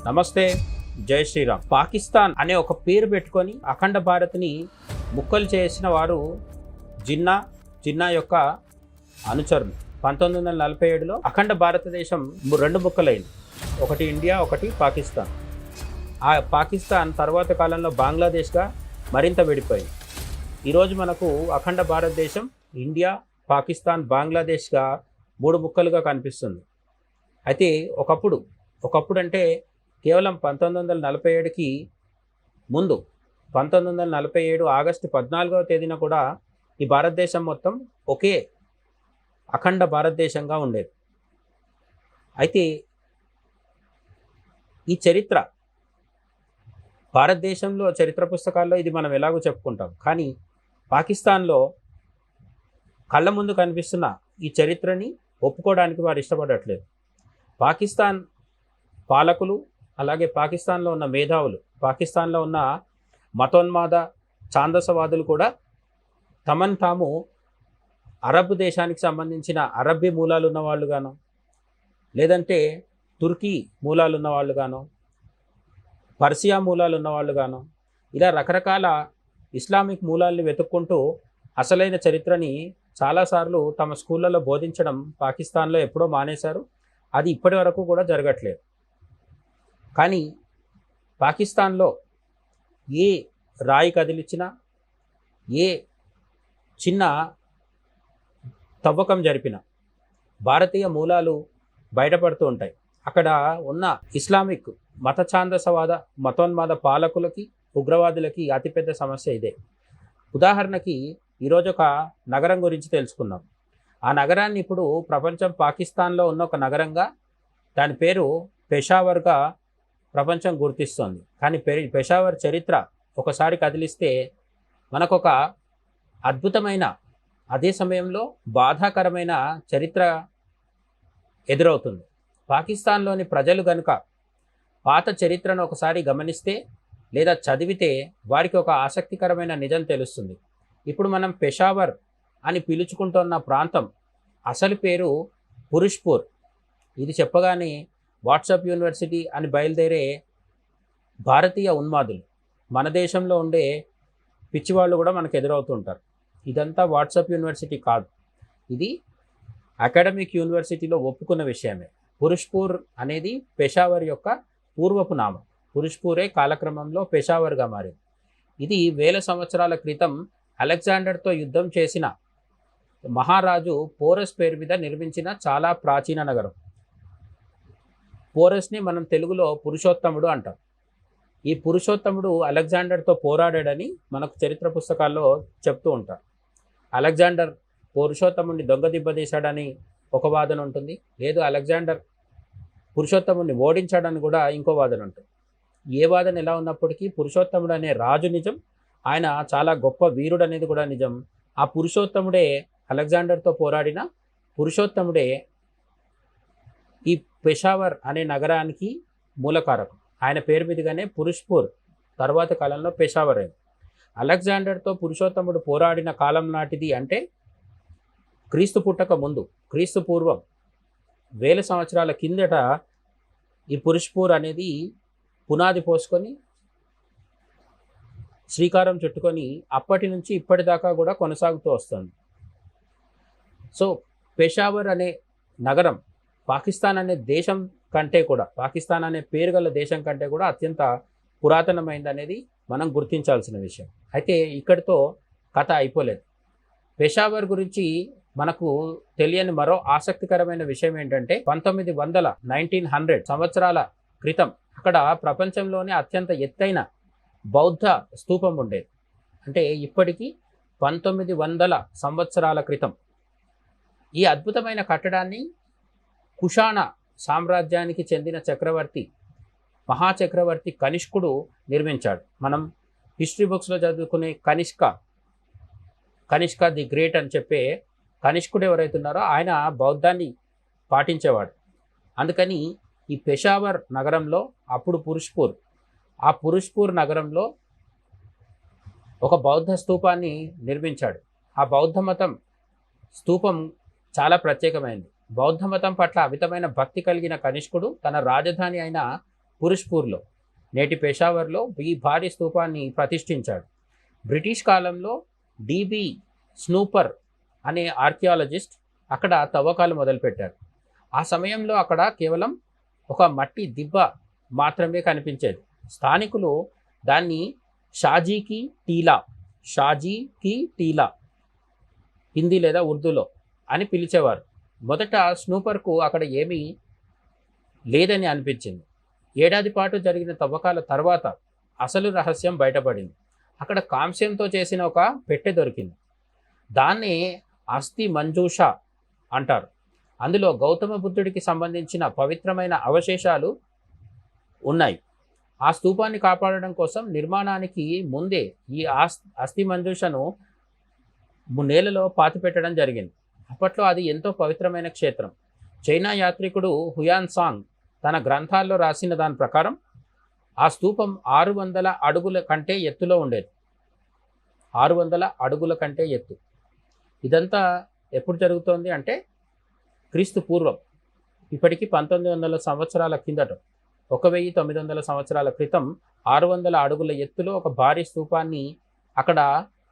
నమస్తే, జై శ్రీరామ్. పాకిస్తాన్ అనే ఒక పేరు పెట్టుకొని అఖండ భారత్ని ముక్కలు చేసిన వారు జిన్నా యొక్క అనుచరులు. 1947లో అఖండ భారతదేశం రెండు ముక్కలైంది. ఒకటి ఇండియా, ఒకటి పాకిస్తాన్. ఆ పాకిస్తాన్ తర్వాత కాలంలో బంగ్లాదేశ్గా మరింత విడిపోయింది. ఈరోజు మనకు అఖండ భారతదేశం ఇండియా, పాకిస్తాన్, బంగ్లాదేశ్గా మూడు ముక్కలుగా కనిపిస్తుంది. అయితే ఒకప్పుడు అంటే కేవలం 1947కి ముందు 1947 ఆగస్టు 14వ తేదీన కూడా ఈ భారతదేశం మొత్తం ఒకే అఖండ భారతదేశంగా ఉండేది. అయితే ఈ చరిత్ర భారతదేశంలో చరిత్ర పుస్తకాల్లో ఇది మనం ఎలాగో చెప్పుకుంటాం, కానీ పాకిస్తాన్లో కళ్ళ ముందు కనిపిస్తున్న ఈ చరిత్రని ఒప్పుకోవడానికి వారు ఇష్టపడట్లేదు. పాకిస్తాన్ పాలకులు, అలాగే పాకిస్తాన్లో ఉన్న మేధావులు, పాకిస్తాన్లో ఉన్న మతోన్మాద ఛాందసవాదులు కూడా తమను తాము అరబ్ దేశానికి సంబంధించిన అరబ్బీ మూలాలు ఉన్న వాళ్ళు గాను, లేదంటే తుర్కీ మూలాలు ఉన్న వాళ్ళు గాను, పర్షియా మూలాలు ఉన్న వాళ్ళు గాను, ఇలా రకరకాల ఇస్లామిక్ మూలాల్ని వెతుక్కుంటూ అసలైన చరిత్రని చాలాసార్లు తమ స్కూళ్ళలో బోధించడం పాకిస్తాన్లో ఎప్పుడో మానేశారు. అది ఇప్పటి వరకు కూడా జరగట్లేదు. కానీ పాకిస్తాన్లో ఏ రాయి కదిలిచ్చినా, ఏ చిన్న తవ్వకం జరిపినా భారతీయ మూలాలు బయటపడుతూ ఉంటాయి. అక్కడ ఉన్న ఇస్లామిక్ మతోన్మాద పాలకులకి, ఉగ్రవాదులకి అతిపెద్ద సమస్య ఇదే. ఉదాహరణకి ఈరోజు ఒక నగరం గురించి తెలుసుకుందాం. ఆ నగరాన్ని ఇప్పుడు ప్రపంచం పాకిస్తాన్లో ఉన్న ఒక నగరంగా, దాని పేరు పెషావర్గా ప్రపంచం గుర్తిస్తోంది. కానీ పెషావర్ చరిత్ర ఒకసారి కదిలిస్తే మనకొక అద్భుతమైన, అదే సమయంలో బాధాకరమైన చరిత్ర ఎదురవుతుంది. పాకిస్తాన్లోని ప్రజలు కనుక పాత చరిత్రను ఒకసారి గమనిస్తే లేదా చదివితే వారికి ఒక ఆసక్తికరమైన నిజం తెలుస్తుంది. ఇప్పుడు మనం పెషావర్ అని పిలుచుకుంటున్న ప్రాంతం అసలు పేరు పురుష్పూర్. ఇది చెప్పగానే వాట్సాప్ యూనివర్సిటీ అని బయలుదేరే భారతీయ ఉన్మాదులు, మన దేశంలో ఉండే పిచ్చివాళ్ళు కూడా మనకు ఎదురవుతుంటారు. ఇదంతా వాట్సాప్ యూనివర్సిటీ కాదు, ఇది అకాడమిక్ యూనివర్సిటీలో ఒప్పుకున్న విషయమే. పురుష్పూర్ అనేది పెషావర్ యొక్క పూర్వపు నామం. పురుష్పూరే కాలక్రమంలో పెషావర్గా మారింది. ఇది వేల సంవత్సరాల క్రితం అలెగ్జాండర్తో యుద్ధం చేసిన మహారాజు పోరస్ పేరు మీద నిర్మించిన చాలా ప్రాచీన నగరం. పోరస్ని మనం తెలుగులో పురుషోత్తముడు అంటాం. ఈ పురుషోత్తముడు అలెగ్జాండర్తో పోరాడాడని మనకు చరిత్ర పుస్తకాల్లో చెప్తూ ఉంటారు. అలెగ్జాండర్ పురుషోత్తముడిని దొంగదిబ్బదీశాడని ఒక వాదన ఉంటుంది, లేదు అలెగ్జాండర్ పురుషోత్తముడిని ఓడించాడని కూడా ఇంకో వాదన ఉంటుంది. ఏ వాదన ఎలా ఉన్నప్పటికీ పురుషోత్తముడు అనే రాజు నిజం, ఆయన చాలా గొప్ప వీరుడు అనేది కూడా నిజం. ఆ పురుషోత్తముడే అలెగ్జాండర్తో పోరాడిన పురుషోత్తముడే ఈ పెషావర్ అనే నగరానికి మూలకారకం. ఆయన పేరు మీదుగానే పురుష్పూర్ తర్వాత కాలంలో పెషావర్ అయింది. అలెగ్జాండర్తో పురుషోత్తముడు పోరాడిన కాలం నాటిది అంటే క్రీస్తు పుట్టక ముందు, క్రీస్తు పూర్వం వేల సంవత్సరాల కిందట ఈ పురుష్పూర్ అనేది పునాది పోసుకొని శ్రీకారం చుట్టుకొని అప్పటి నుంచి ఇప్పటిదాకా కూడా కొనసాగుతూ వస్తుంది. సో పెషావర్ అనే నగరం పాకిస్తాన్ అనే దేశం కంటే కూడా, పాకిస్తాన్ అనే పేరు గల దేశం కంటే కూడా అత్యంత పురాతనమైంది అనేది మనం గుర్తించాల్సిన విషయం. అయితే ఇక్కడితో కథ అయిపోలేదు. పెషావర్ గురించి మనకు తెలియని మరో ఆసక్తికరమైన విషయం ఏంటంటే 1900 సంవత్సరాల క్రితం అక్కడ ప్రపంచంలోనే అత్యంత ఎత్తైన బౌద్ధ స్తూపం ఉండేది. అంటే ఇప్పటికీ 1900 సంవత్సరాల క్రితం ఈ అద్భుతమైన కట్టడాన్ని కుషాణ సామ్రాజ్యానికి చెందిన మహాచక్రవర్తి కనిష్కుడు నిర్మించాడు. మనం హిస్టరీ బుక్స్లో చదువుకునే కనిష్క ది గ్రేట్ అని చెప్పే కనిష్కుడు ఎవరైతున్నారో ఆయన బౌద్ధాన్ని పాటించేవాడు. అందుకని ఈ పెషావర్ నగరంలో, అప్పుడు ఆ పురుష్పూర్ నగరంలో ఒక బౌద్ధ స్తూపాన్ని నిర్మించాడు. ఆ బౌద్ధ మతం స్తూపం చాలా ప్రత్యేకమైనది. బౌద్ధ మతం పట్ల అమితమైన భక్తి కలిగిన కనిష్కుడు తన రాజధాని అయిన పురుష్పూర్లో, నేటి పెషావర్లో ఈ భారీ స్తూపాన్ని ప్రతిష్ఠించాడు. బ్రిటిష్ కాలంలో డిబి స్నూపర్ అనే ఆర్కియాలజిస్ట్ అక్కడ తవ్వకాలు మొదలుపెట్టారు. ఆ సమయంలో అక్కడ కేవలం ఒక మట్టి దిబ్బ మాత్రమే కనిపించేది. స్థానికులు దాన్ని షాజీ కి టీలా హిందీ లేదా ఉర్దూలో అని పిలిచేవారు. మొదట స్నూపర్కు అక్కడ ఏమీ లేదని అనిపించింది. ఏడాది పాటు జరిగిన తవ్వకాల తర్వాత అసలు రహస్యం బయటపడింది. అక్కడ కాంస్యంతో చేసిన ఒక పెట్టె దొరికింది. దాన్నే అస్థి మంజూష అంటారు. అందులో గౌతమ బుద్ధుడికి సంబంధించిన పవిత్రమైన అవశేషాలు ఉన్నాయి. ఆ స్తూపాన్ని కాపాడడం కోసం నిర్మాణానికి ముందే ఈ అస్థి మంజూషను నేలలో పాతిపెట్టడం జరిగింది. అప్పట్లో అది ఎంతో పవిత్రమైన క్షేత్రం. చైనా యాత్రికుడు హుయాన్ సాంగ్ తన గ్రంథాల్లో రాసిన దాని ప్రకారం ఆ స్తూపం 600 అడుగుల కంటే ఎత్తులో ఉండేది. 600 అడుగుల కంటే ఎత్తు. ఇదంతా ఎప్పుడు జరుగుతోంది అంటే క్రీస్తు పూర్వం, ఇప్పటికి 1900 సంవత్సరాల కిందట, 1900 సంవత్సరాల క్రితం 600 అడుగుల ఎత్తులో ఒక భారీ స్తూపాన్ని అక్కడ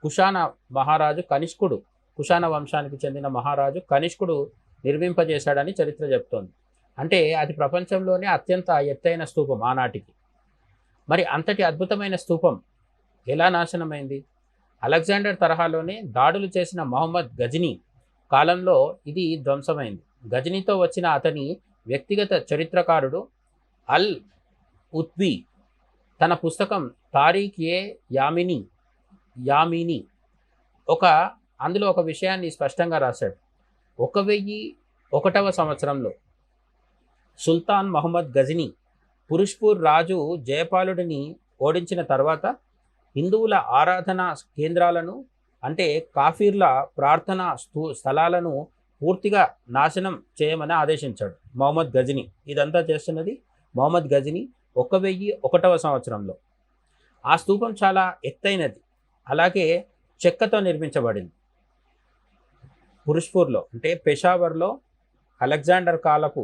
కుషాన మహారాజు కనిష్కుడు, కుషాన వంశానికి చెందిన మహారాజు కనిష్కుడు నిర్మింపజేశాడని చరిత్ర చెప్తోంది. అంటే అది ప్రపంచంలోనే అత్యంత ఎత్తైన స్తూపం ఆనాటికి. మరి అంతటి అద్భుతమైన స్తూపం ఎలా నాశనమైంది? అలెగ్జాండర్ తరహాలోనే దాడులు చేసిన మహమ్మద్ గజనీ కాలంలో ఇది ధ్వంసమైంది. గజనీతో వచ్చిన అతని వ్యక్తిగత చరిత్రకారుడు అల్ ఉత్బీ తన పుస్తకం తారీఖ్ ఏ యామిని అందులో ఒక విషయాన్ని స్పష్టంగా రాశాడు. 1001వ సంవత్సరంలో సుల్తాన్ మహమ్మద్ గజనీ పురుష్పూర్ రాజు జయపాలుడిని ఓడించిన తర్వాత హిందువుల ఆరాధనా కేంద్రాలను, అంటే కాఫీర్ల ప్రార్థనా స్థలాలను పూర్తిగా నాశనం చేయమని ఆదేశించాడు మహమ్మద్ గజనీ. ఇదంతా చేస్తున్నది మహమ్మద్ గజనీ 1001వ సంవత్సరంలో. ఆ స్తూపం చాలా ఎత్తైనది, అలాగే చెక్కతో నిర్మించబడింది. పురుష్పూర్లో అంటే పెషావర్లో అలెగ్జాండర్ కాలపు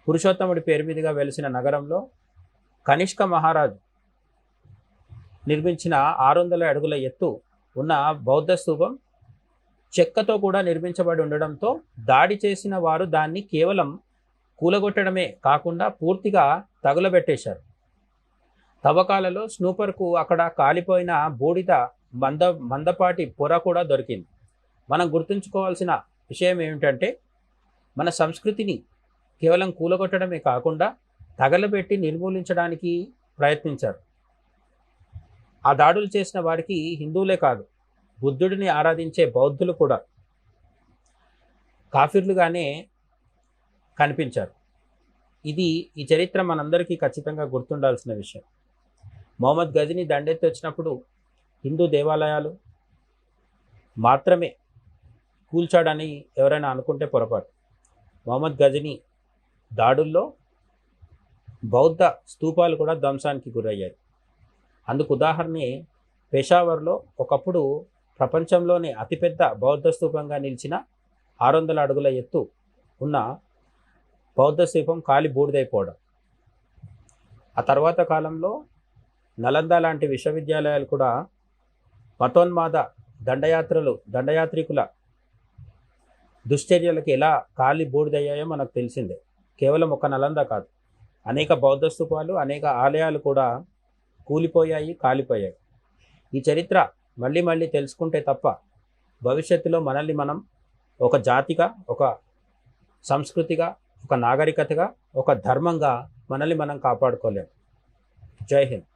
పురుషోత్తముడి పేరు మీదుగా వెలిసిన నగరంలో కనిష్క మహారాజు నిర్మించిన 600 అడుగుల ఎత్తు ఉన్న బౌద్ధ స్తూపం చెక్కతో కూడా నిర్మించబడి ఉండడంతో దాడి చేసిన వారు దాన్ని కేవలం కూలగొట్టడమే కాకుండా పూర్తిగా తగులబెట్టేశారు. తవ్వకాలలో స్నూపర్కు అక్కడ కాలిపోయిన బూడిద మందపాటి పొర కూడా దొరికింది. మనం గుర్తుంచుకోవాల్సిన విషయం ఏమిటంటే మన సంస్కృతిని కేవలం కూలగొట్టడమే కాకుండా తగలబెట్టి నిర్మూలించడానికి ప్రయత్నించారు. ఆ దాడులు చేసిన వారికి హిందువులే కాదు, బుద్ధుడిని ఆరాధించే బౌద్ధులు కూడా కాఫీర్లుగానే కనిపించారు. ఈ చరిత్ర మనందరికీ ఖచ్చితంగా గుర్తుండాల్సిన విషయం. మొహమ్మద్ గజనీ దండెత్తి వచ్చినప్పుడు హిందూ దేవాలయాలు మాత్రమే కూల్చాడని ఎవరైనా అనుకుంటే పొరపాటు. మొహమ్మద్ గజనీ దాడుల్లో బౌద్ధ స్తూపాలు కూడా ధ్వంసానికి గురయ్యాయి. అందుకు ఉదాహరణే పెషావర్లో ఒకప్పుడు ప్రపంచంలోనే అతిపెద్ద బౌద్ధ స్తూపంగా నిలిచిన 600 అడుగుల ఎత్తు ఉన్న బౌద్ధ స్తూపం కాలి బూడిదైపోవడం. ఆ తర్వాత కాలంలో నలంద లాంటి విశ్వవిద్యాలయాలు కూడా మతోన్మాద దండయాత్రికుల దుశ్చర్యలకు ఎలా కాలి బూడిదయ్యాయో మనకు తెలిసిందే. కేవలం ఒక నలంద కాదు, అనేక బౌద్ధ స్తూపాలు, అనేక ఆలయాలు కూడా కూలిపోయాయి, కాలిపోయాయి. ఈ చరిత్ర మళ్ళీ మళ్ళీ తెలుసుకుంటే తప్ప భవిష్యత్తులో మనల్ని మనం ఒక జాతిగా, ఒక సంస్కృతిగా, ఒక నాగరికతగా, ఒక ధర్మంగా మనల్ని మనం కాపాడుకోలేము. జై హింద్.